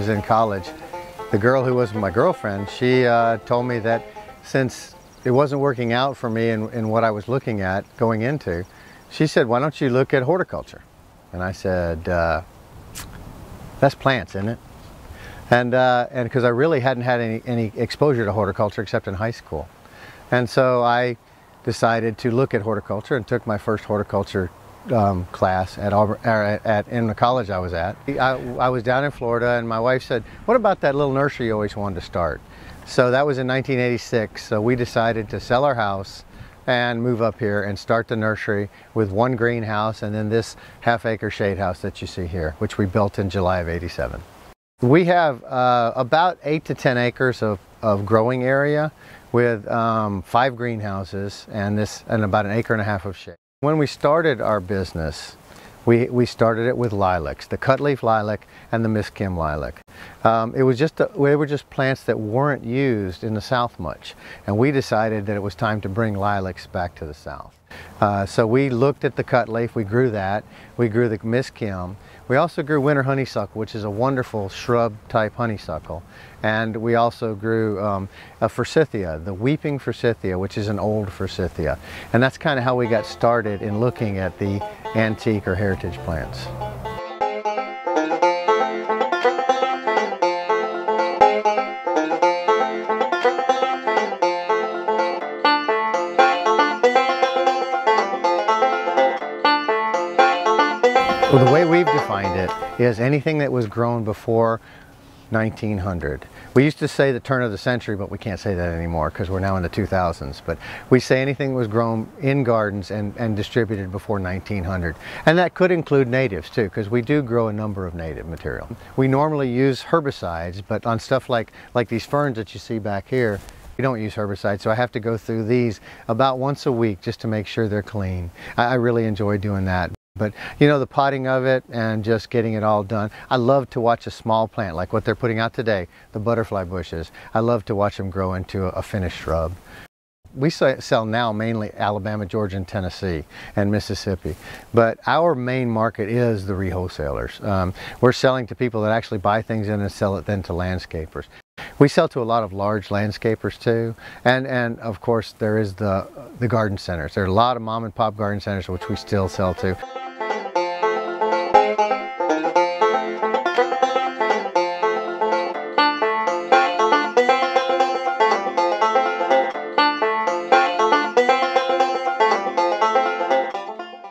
was in college, the girl who was my girlfriend, she told me that since it wasn't working out for me in what I was looking at going into, she said, why don't you look at horticulture? And I said, that's plants, isn't it? And because I really hadn't had any exposure to horticulture except in high school. And so I decided to look at horticulture and took my first horticulture class in the college I was at. I was down in Florida, and my wife said, what about that little nursery you always wanted to start? So that was in 1986, so we decided to sell our house and move up here and start the nursery with one greenhouse and then this half-acre shade house that you see here, which we built in July of '87. We have about 8 to 10 acres of growing area with 5 greenhouses and about 1.5 acres of shade. When we started our business, we started it with lilacs, the cutleaf lilac and the Miss Kim lilac. They were just plants that weren't used in the South much, and we decided that it was time to bring lilacs back to the South. So we looked at the cutleaf, we grew that, we grew the Miss Kim. We also grew winter honeysuckle, which is a wonderful shrub type honeysuckle. And we also grew a forsythia, the weeping forsythia, which is an old forsythia. And that's kind of how we got started in looking at the antique or heritage plants. Well, the way we've defined it is anything that was grown before 1900. We used to say the turn of the century, but we can't say that anymore because we're now in the 2000s. But we say anything that was grown in gardens and distributed before 1900. And that could include natives too, because we do grow a number of native material. We normally use herbicides, but on stuff like these ferns that you see back here, we don't use herbicides, so I have to go through these about once a week just to make sure they're clean. I really enjoy doing that. But you know, the potting of it and just getting it all done. I love to watch a small plant like what they're putting out today, the butterfly bushes. I love to watch them grow into a finished shrub. We sell now mainly Alabama, Georgia, and Tennessee, and Mississippi. But our main market is the re-wholesalers. We're selling to people that actually buy things in and sell it then to landscapers. We sell to a lot of large landscapers too, and of course there is the garden centers. There are a lot of mom and pop garden centers which we still sell to.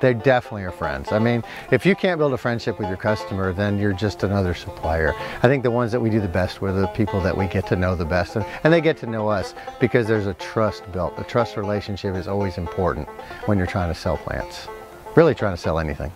They definitely are friends. I mean, if you can't build a friendship with your customer, then you're just another supplier. I think the ones that we do the best with are the people that we get to know the best, and they get to know us because there's a trust built. A trust relationship is always important when you're trying to sell plants. Really trying to sell anything.